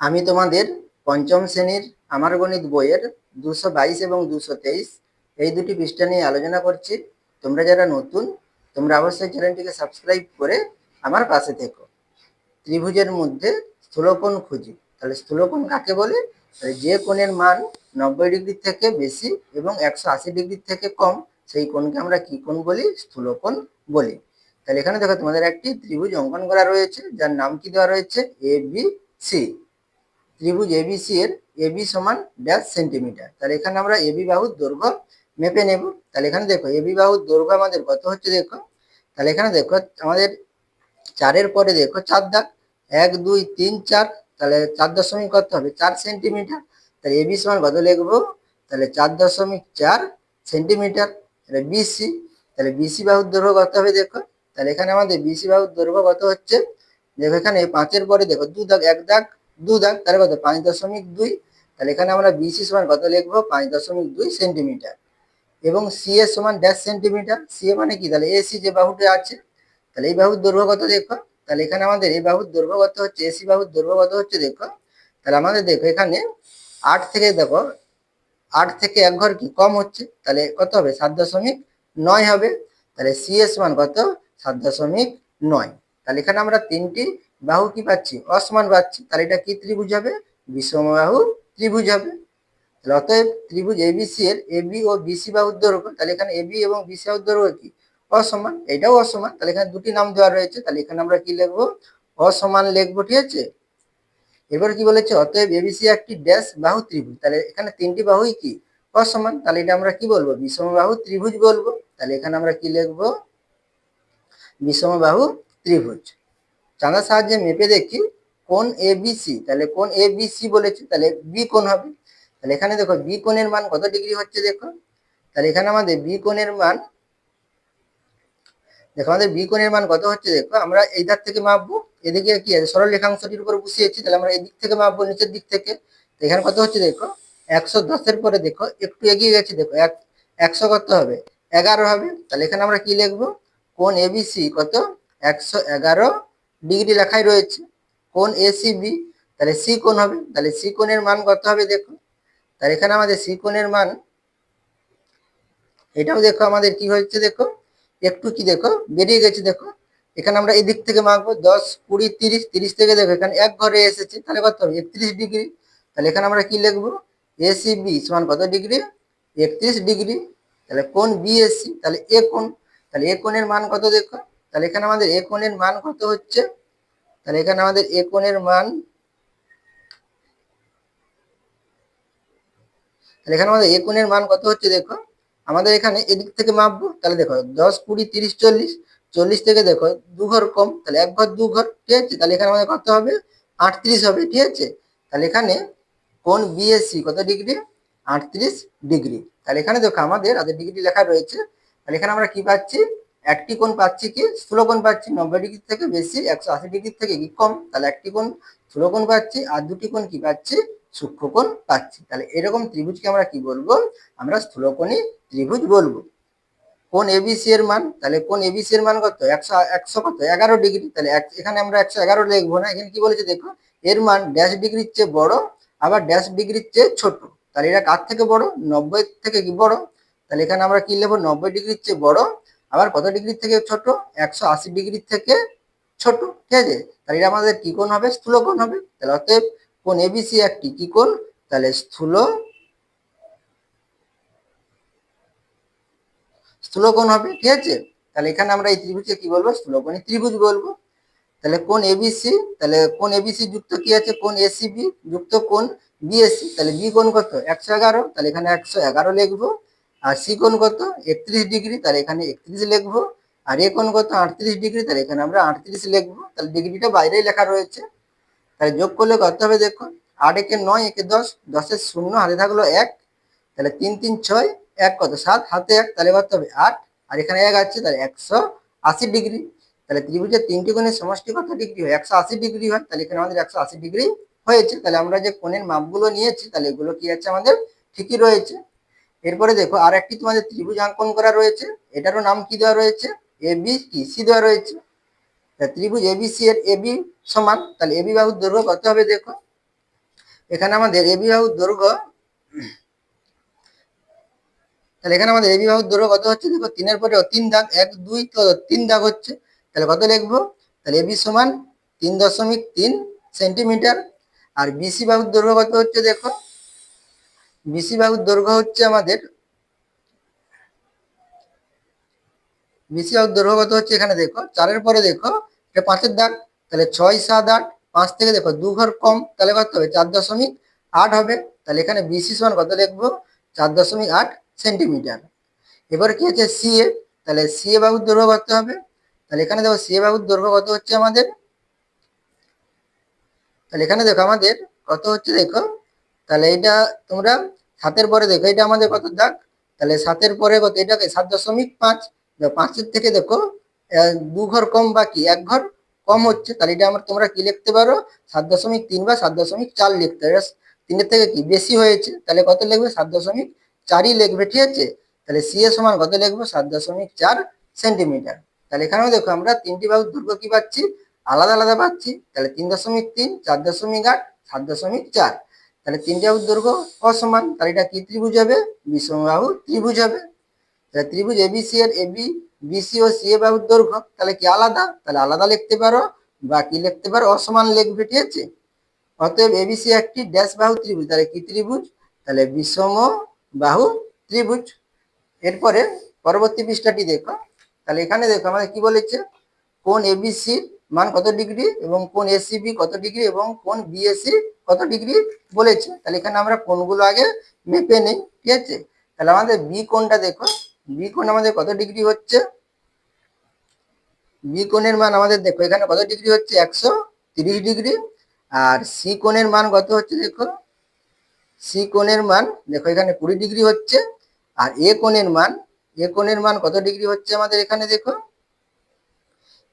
আমি তোমাদের পঞ্চম শ্রেণীর আমার গণিত বইয়ের 222 এবং 223 এই দুটি পৃষ্ঠা নিয়ে আলোচনা করছি। তোমরা যারা নতুন, তোমরা অবশ্যই চ্যানেলটিকে সাবস্ক্রাইব করে আমার পাশে থেকো। ত্রিভুজের মধ্যে স্থূলকোণ খুঁজি। তাহলে স্থূলকোণ কাকে বলে? যে কোণের মান 90 ডিগ্রি থেকে বেশি এবং 180 ডিগ্রি থেকে কম, সেই কোণকে আমরা কি কোণ বলি? স্থূলকোণ বলি। তাহলে এখানে দেখো তোমাদের একটি ত্রিভুজ অঙ্কন করা রয়েছে, যার নাম কি দেওয়া রয়েছে? ABC। ত্রিভুজ এবিসি এর এবি সমান ড্যাশ সেন্টিমিটার। তাহলে এখানে আমরা এবি বাহুর দৈর্ঘ্য মেপে নেব। তাহলে এখানে দেখো এবি বাহুর দৈর্ঘ্য আমাদের কত হচ্ছে দেখো। তাহলে এখানে দেখো আমাদের 4-এর পরে দেখো 4 দাগ, 1 2 3 4, তাহলে 4 কত হবে? 4 সেন্টিমিটার। তাহলে এবি সমান কত লিখবো? তাহলে 4.4 সেন্টিমিটার। তাহলে বিসি, তাহলে বিসি বাহুর দৈর্ঘ্য কত হবে দেখো। তাহলে এখানে আমাদের বিসি বাহুর দৈর্ঘ্য কত হচ্ছে দেখো। এখানে 5-এর পরে দেখো 2 দাগ, 1 দাগ 2 দাগ, তাহলে কত? 5.2। তাহলে এখানে আমরা বিসি সমান কত লিখবো? 5.2 সেন্টিমিটার। এবং সি এর সমান ড্যাশ সেন্টিমিটার। সি এ মানে কি? তাহলে এসি যে বাহুটা আছে, তাহলে এই বাহুর দৈর্ঘ্য কত দেখো। তাহলে এখানে আমাদের এই বাহুর দৈর্ঘ্য কত হচ্ছে? এসি বাহুর দৈর্ঘ্য কত হচ্ছে দেখো। তাহলে আমাদের দেখো এখানে 8 থেকে দেখো 8 থেকে 1 ঘর কি কম হচ্ছে, তাহলে কত হবে? 7.9 হবে। তাহলে সি এর সমান কত? 7.9। তাহলে এখানে আমরা তিনটি বাহু কি পাচ্ছি? অসমান পাচ্ছি। তাহলে এটা কি ত্রিভুজ হবে? বিষমবাহু ত্রিভুজ হবে। তাহলে অতএব ত্রিভুজ এবিসি এর এবি ও বিসি বাহুর দৈর্ঘ্য, তাহলে এখানে এবি এবং বিসি বাহুর দৈর্ঘ্য কি? অসমান। এটাও অসমান। তাহলে এখানে দুটি নাম দেওয়া রয়েছে, তাহলে এখানে আমরা কি লিখবো? অসমান লিখবো, ঠিক আছে। এবার কি বলেছে? অতএব এবিসি একটি ড্যাশ বাহু ত্রিভুজ। তাহলে এখানে তিনটি বাহুই কি? অসমান। তাহলে এটা আমরা কি বলবো? বিষমবাহু ত্রিভুজ বলবো। তাহলে এখানে আমরা কি লিখবো? বিষমবাহু ত্রিভুজ। চাঁদার সাহায্যে মেপে দেখি কোণ এবিসি। তাহলে কোণ এবিসি বলেছে, তাহলে বি কোণ হবে। তাহলে এখানে দেখো বি কোণের মান কত ডিগ্রি হচ্ছে দেখো। তাহলে এখানে আমাদের বি কোণের মান দেখো, আমাদের বি কোণের মান কত হচ্ছে দেখো। আমরা এই ধার থেকে মাপবো, এদিকে কি আছে? সরল রেখাংশটির উপর বসিয়েছি, তাহলে আমরা এদিক থেকে মাপবো, নিচের দিক থেকে। এখানে কত হচ্ছে দেখো? 110-এর পরে দেখো একটু এগিয়ে গেছে দেখো, 100 কত হবে? 11 হবে। তাহলে এখানে আমরা কি লিখবো? কোণ এবিসি কত? 111 ডিগ্রি লেখাই রয়েছে। কোণ এসিবি, তাহলে সি কোণ হবে। তাহলে সি কোণের মান কত হবে দেখো। তাহলে এখানে আমাদের সি কোণের মান, এটাও দেখো আমাদের কি হচ্ছে দেখো, একটু কি দেখো বেরিয়ে গেছে দেখো। এখানে আমরা এদিক থেকে মাপবো 10 20 30, 30 থেকে দেখো এখানে 1 ঘরে এসেছে, তাহলে কত হবে? 31 ডিগ্রি। তাহলে এখানে আমরা কি লিখবো? এসিবি সমান কত ডিগ্রি? 31 ডিগ্রি। তাহলে কোণ বিএসি, তাহলে এ কোণ, তাহলে এ কোণের মান কত দেখো। তাহলে এখানে আমাদের এ কোণের মান কত হচ্ছে। তাহলে এখানে আমাদের এ কোণের মান, তাহলে এখানে আমাদের এ কোণের মান কত হচ্ছে দেখো। আমাদের এখানে এদিক থেকে মাপবো, তাহলে দেখো 10 20 30 40, 40 থেকে দেখো 2 ঘর কম, তাহলে 1 ঘর 2 ঘর, ঠিক আছে। তাহলে এখানে আমাদের কত হবে? 38 হবে, ঠিক আছে। তাহলে এখানে কোণ বিএসসি কত ডিগ্রি? 38 ডিগ্রি। তাহলে এখানে দেখো আমাদের ডিগ্রি লেখা রয়েছে। তাহলে এখানে আমরা কি পাচ্ছি? একটি কোণ পাচ্ছি কি? স্থূলকোণ পাচ্ছি 90 ডিগ্রি থেকে বেশি, 180 ডিগ্রি থেকে কি কম। তাহলে একটি কোণ স্থূলকোণ পাচ্ছি, আর দুটি কোণ কি পাচ্ছি? সূক্ষ্মকোণ পাচ্ছি। তাহলে এরকম ত্রিভুজকে আমরা কি বলবো? আমরা স্থূলকোণী ত্রিভুজ বলবো। কোণ এবিসি এর মান, তাহলে কোণ এবিসি এর মান কত? 100 কত? 11 ডিগ্রি। তাহলে এখানে আমরা 111 লিখবো না, এখানে কি বলেছে দেখো, এর মান ড্যাশ ডিগ্রির চেয়ে বড়, আবার ড্যাশ ডিগ্রির চেয়ে ছোট। তাহলে এটা কার থেকে বড়? 90 থেকে কি বড়। তাহলে এখানে আমরা কি লিখবো? 90 ডিগ্রির চেয়ে বড়, আবার কত ডিগ্রি থেকে ছোট? 180 ডিগ্রি থেকে ছোট, ঠিক আছে। তাহলে এটা আমাদের কি কোণ হবে? স্থূলকোণ হবে। তাহলে অতএব কোণ এবিসি একটি কি কোণ? তাহলে স্থূলকোণ হবে, ঠিক আছে। তাহলে এখানে আমরা এই ত্রিভুজকে কি বলবো? স্থূলকোণী ত্রিভুজ বলবো। তাহলে কোণ এবিসি, তাহলে কোণ এবিসি যুক্ত কি আছে? কোণ এসিবি যুক্ত কোণ বিএসি। তাহলে বি কোণ কত? 111, তাহলে এখানে 111 লিখবো। আর সি কোণ কত? 31 ডিগ্রি, তাহলে এখানে 31 লিখবো। আর এ কোণ কত? 38 ডিগ্রি, তাহলে এখানে আমরা 38 লিখবো। তাহলে ডিগ্রিটা বাইরেই লেখা রয়েছে। তাহলে যোগ করলে কত হবে দেখো। 8 একে 9, একে 10, 10-এর শূন্য হাতে থাকলো 1, তাহলে 3 3 6, 1 কত? 7, হাতে 1, তাহলে কত হবে? 8, আর এখানে 1 আছে, তাহলে 180 ডিগ্রি। তাহলে ত্রিভুজের তিনটি কোণের সমষ্টি কত ডিগ্রি হয়? 180 ডিগ্রি হয়। তাহলে এখানে আমাদের 180 ডিগ্রি হয়েছে। তাহলে আমরা যে কোণের মাপগুলো নিয়েছি, তাহলে এগুলো কি আছে আমাদের? ঠিকই রয়েছে। এরপরে দেখো আর একটি তোমাদের ত্রিভুজ অঙ্কন করা রয়েছে, এটারও নাম কি দেওয়া রয়েছে? এ বি কি সি দেওয়া রয়েছে। ত্রিভুজ এবিসি এর এবি সমান, তাহলে এবি বাহুর দৈর্ঘ্য কত হবে দেখো। এখানে আমাদের এবি বাহুর দৈর্ঘ্য, তাহলে এখানে আমাদের এবি বাহুর দৈর্ঘ্য কত হচ্ছে দেখো, 3 এর পরে 3 দাগ, 1 2 তো 3 দাগ হচ্ছে, তাহলে কত লিখবো, তাহলে এবি সমান 3.3 সেন্টিমিটার। আর বিসি বাহুর দৈর্ঘ্য কত হচ্ছে দেখো, বিসি বাহুর দৈর্ঘ্য হচ্ছে আমাদের, বিসি বাহুর দৈর্ঘ্য কত হচ্ছে এখানে দেখো, 4 এর পরে দেখো এটা 5 এর দাগ, তাহলে 6 7 8, 5 থেকে দেখো 2 ঘর কম, তাহলে কত হবে 4.8 হবে। তাহলে এখানে বিসি সমান কত লিখবো, 4.8 সেন্টিমিটার। এবার কি হচ্ছে সিএ, তাহলে সিএ বাহুর দৈর্ঘ্য কত হবে, তাহলে এখানে দেখো সিএ বাহুর দৈর্ঘ্য কত হচ্ছে আমাদের, তাহলে এখানে দেখো আমাদের কত হচ্ছে দেখো, তাহলে এটা তোমরা 7 এর পরে দেখো এটা আমাদের কত দাগ, তাহলে 7 এর পরে কত, এটাকে 7.5, 5 এর থেকে দেখো 2 ঘর কম বাকি, 1 ঘর কম হচ্ছে, তাহলে এটা আমরা তোমরা কি লিখতে পারো 7.3 বা 7.4 লিখতে পারো। 3 থেকে কি বেশি হয়েছে, তাহলে কত লিখবে 7.4ই লিখবে, ঠিক আছে। তাহলে সি এর সমান কত লিখবো 7.4 সেন্টিমিটার। তাহলে এখানেও দেখো আমরা তিনটি বাহুর দৈর্ঘ্য কি পাচ্ছি, আলাদা আলাদা পাচ্ছি, তাহলে 3.3, 4.8, 7.4, তাহলে তিনটি বাহুর দৈর্ঘ্য অসমান, তাহলে এটা কি ত্রিভুজ হবে, বিষমবাহু ত্রিভুজ হবে। তাহলে ত্রিভুজ এবিসি এর এবি বিসি ও সি এ বাহুর দৈর্ঘ্য তাহলে কি আলাদা, তাহলে আলাদা লিখতে পারো বা কি লিখতে পারো অসমান লিখবে, ঠিক আছে। অতএব এবিসি একটি ড্যাশ বাহু ত্রিভুজ, তাহলে কি ত্রিভুজ, তাহলে বিষম বাহু ত্রিভুজ। এরপরে পরবর্তী পৃষ্ঠাটি দেখো, তাহলে এখানে দেখো আমাদের কি বলেছে, কোণ এবিসি মান কত ডিগ্রি এবং কোণ এসিবি কত ডিগ্রি এবং কোণ বিএসি কত ডিগ্রি বলেছে। তাহলে এখানে আমরা কোণগুলো আগে মেপে নেই, ঠিক আছে। তাহলে আমাদের বি কোণটা দেখো, বি কোণ আমাদের কত ডিগ্রি হচ্ছে, বি কোণের মান আমাদের দেখো এখানে কত ডিগ্রি হচ্ছে 130 ডিগ্রি। আর সি কোণের মান কত হচ্ছে দেখো, সি কোণের মান দেখো এখানে 20 ডিগ্রি হচ্ছে। আর এ কোণের মান, এ কোণের মান কত ডিগ্রি হচ্ছে আমাদের এখানে দেখো,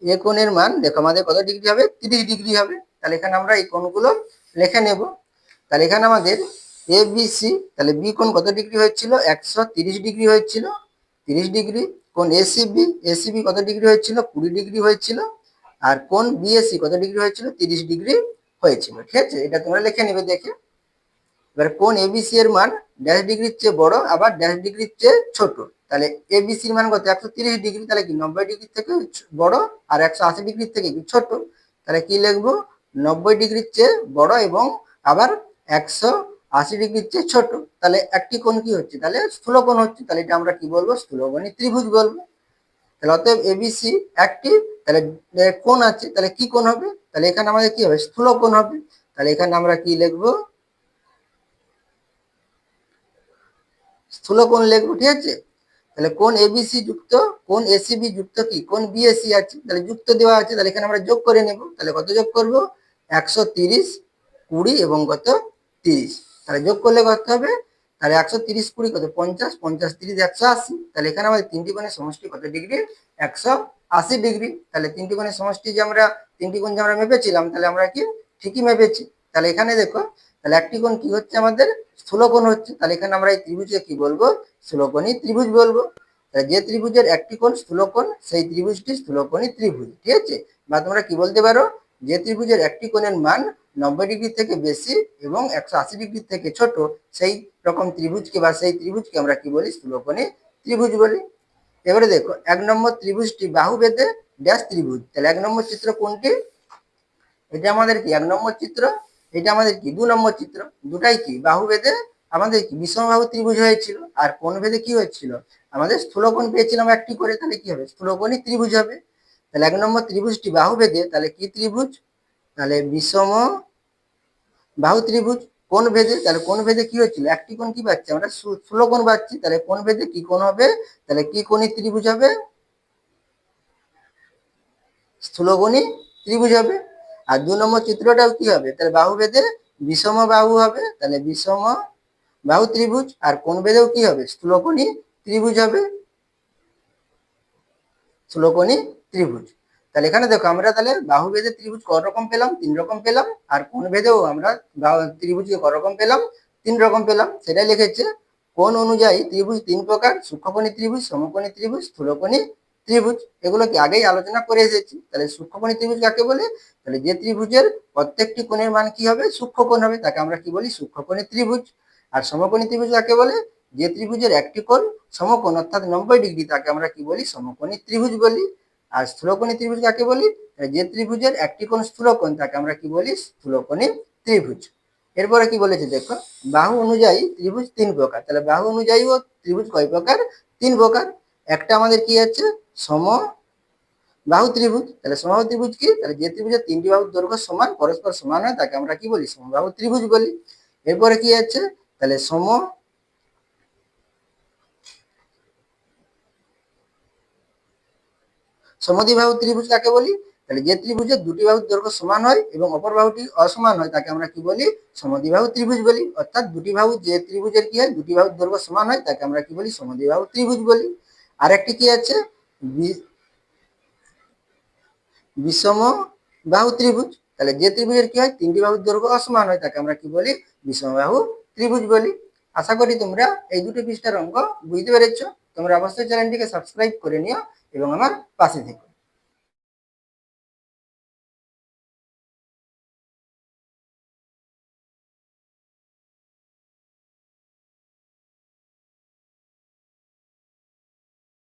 এ কোণের মান দেখো আমাদের কত ডিগ্রি হবে, 30 ডিগ্রি হবে। তাহলে এখানে আমরা এই কোণগুলো লিখে নেব। তাহলে এখানে আমাদের এ বি সি, তাহলে বি কোণ কত ডিগ্রি হয়েছিল 130 ডিগ্রি হয়েছিল, 30 ডিগ্রি। কোণ এসিবি, এসিবি কত ডিগ্রি হয়েছিল 20 ডিগ্রি হয়েছিল। আর কোণ বিএসি কত ডিগ্রি হয়েছিল 30 ডিগ্রি হয়েছিল, ঠিক আছে। এটা তোমরা লিখে নেবে দেখে। এবার কোণ এবিসি এর মান ড্যাশ ডিগ্রির চেয়ে বড় আবার ড্যাশ ডিগ্রির চেয়ে ছোট, তাহলে এবিসির মান কত 130 ডিগ্রি, তাহলে কি 90 ডিগ্রি থেকে বড় আর 180 ডিগ্রির থেকে কি ছোট, তাহলে কি লিখবো 90 ডিগ্রির চেয়ে বড় এবং আবার 180 ডিগ্রির চেয়ে ছোট। তাহলে একটি কোণ কি হচ্ছে, তাহলে স্থূলকোণ হচ্ছে, তাহলে এটা আমরা কি বলবো স্থূলকোণী ত্রিভুজ বলবো। তাহলে অতএব এবিসি একটি, তাহলে কোণ আছে, তাহলে কি কোণ হবে, তাহলে এখানে আমাদের কি হবে স্থূলকোণ হবে। তাহলে এখানে আমরা কি লিখবো স্থূলকোণ লিখবো, ঠিক আছে। তাহলে কোণ এবিসি যুক্ত কোণ এসিবি যুক্ত কি কোণ বিএসি আছে, তাহলে যুক্ত দেওয়া আছে, তাহলে এখানে আমরা যোগ করে নেব। তাহলে কত যোগ করব 130, 20 এবং কত 30, তাহলে যোগ করলে কত হবে, তাহলে 130 20 কত 50, 50 30 180, তাহলে এখানে আমাদের তিনটি কোণের সমষ্টি কত ডিগ্রি 180 ডিগ্রি। তাহলে তিনটি কোণের সমষ্টি যে আমরা তিনটি কোণ যে আমরা মেপেছিলাম, তাহলে আমরা কি ঠিকই মেপেছি। তাহলে এখানে দেখো, তাহলে একটি কোণ কি হচ্ছে আমাদের স্থূলকোণ হচ্ছে, তাহলে এখানে আমরা এই ত্রিভুজকে কি বলবো স্থূলকোণী ত্রিভুজ বলবো। তাহলে যে ত্রিভুজের একটি কোণ স্থূলকোণ সেই ত্রিভুজটি স্থূলকোণী ত্রিভুজ, ঠিক আছে। বা তোমরা কি বলতে পারো, যে ত্রিভুজের একটি কোণের মান 90 ডিগ্রি থেকে বেশি এবং 180 ডিগ্রি থেকে ছোট সেই রকম ত্রিভুজকে বা সেই ত্রিভুজকে আমরা কি বলি স্থূলকোণী ত্রিভুজ বলি। এবারে দেখো 1 নম্বর ত্রিভুজটি বাহু বেঁধে ড্যাশ ত্রিভুজ, তাহলে 1 নম্বর চিত্র কোনটি, এটা আমাদের কি 1 নম্বর চিত্র, এটা আমাদের কি 2 নম্বর চিত্র, দুটাই কি বাহু বেঁধে আমাদের কি বিষমবাহু ত্রিভুজ হয়েছিল। আর কোণ ভেদে কি হয়েছিল আমাদের স্থূলকোণ পেয়েছিলাম একটি করে, তাহলে কি হবে স্থূলকোণী ত্রিভুজ হবে। তাহলে 1 নম্বর ত্রিভুজটি বাহু বেঁধে তাহলে কি ত্রিভুজ, তাহলে বিষম বাহু ত্রিভুজ। কোণ ভেদে, তাহলে কোণ ভেদে কি হচ্ছিল একটি কোণ কি পাচ্ছি আমরা স্থূলকোণ পাচ্ছি, তাহলে কোণ ভেদে কি কোণ হবে, তাহলে কি কোণী ত্রিভুজ হবে স্থূলকোণী ত্রিভুজ হবে। আর 2 নম্বর চিত্রটাও কি হবে, তাহলে বাহু ভেদে বিষম বাহু হবে, তাহলে বিষম বাহু ত্রিভুজ। আর কোণ ভেদেও কি হবে স্থূলকোণী ত্রিভুজ হবে, স্থূলকোণী ত্রিভুজ। তাহলে এখানে দেখো আমরা তাহলে বাহু ভেদে ত্রিভুজ কত রকম পেলাম 3 রকম পেলাম, আর কোণ ভেদেও আমরা ত্রিভুজকে কত রকম পেলাম 3 রকম পেলাম, সেটাই লিখেছে। কোণ অনুযায়ী ত্রিভুজ 3 প্রকার, সূক্ষ্মকোণী ত্রিভুজ, সমকোণী ত্রিভুজ, স্থূলকোণী ত্রিভুজ, এগুলোকে আগেই আলোচনা করে এসেছি। তাহলে সূক্ষ্মকোণী ত্রিভুজ কাকে বলে? তাহলে যে ত্রিভুজের প্রত্যেকটি কোণের মান কি হবে? সূক্ষ্মকোণ হবে, তাকে আমরা কি বলি? সূক্ষ্মকোণী ত্রিভুজ। আর সমকোণী ত্রিভুজ কাকে বলে? যে ত্রিভুজের একটি কোণ সমকোণ অর্থাৎ 90 ডিগ্রি, তাকে আমরা কি বলি? সমকোণী ত্রিভুজ বলি। আর স্থূলকোণী ত্রিভুজ কাকে বলি? যে ত্রিভুজের একটি কোণ স্থূলকোণ, তাকে আমরা কি বলি? স্থূলকোণী ত্রিভুজ। এরপরে কি বলেছে দেখো, বাহু অনুযায়ী ত্রিভুজ 3 প্রকার। তাহলে বাহু অনুযায়ী ও ত্রিভুজ কয় প্রকার? 3 প্রকার। একটা আমাদের কি আছে? সমবাহু ত্রিভুজ। তাহলে সমবাহু ত্রিভুজ কি? তাহলে যে ত্রিভুজের 3টি বাহুর দৈর্ঘ্য সমান, পরস্পর সমান হয়, তাকে আমরা কি বলি? সমবাহু ত্রিভুজ বলি। এরপরে কি আছে? তাহলে সমদ্বিবাহু ত্রিভুজ কাকে বলি? তাহলে যে ত্রিভুজের 2টি বাহুর দৈর্ঘ্য সমান হয় এবং অপর বাহুটি অসমান হয়, তাকে আমরা কি বলি? সমদ্বিবাহু ত্রিভুজ বলি। অর্থাৎ যে ত্রিভুজের কি হয়? 2টি বাহুর দৈর্ঘ্য সমান হয়, তাকে আমরা কি বলি? সমদ্বিবাহু ত্রিভুজ বলি। আরেকটি কি আছে? বিষমবাহু ত্রিভুজ। তাহলে যে ত্রিভুজের কি হয়? 3টি বাহুর দৈর্ঘ্য অসমান হয়, তাকে আমরা কি বলি? বিষমবাহু ত্রিভুজ বলি। আশা করি তোমরা এই দুটি পৃষ্ঠার অঙ্ক বুঝতে পেরেছো। তোমরা অবশ্যই চ্যানেলটিকে সাবস্ক্রাইব করে নিও এবং আমার পাশে থেকো।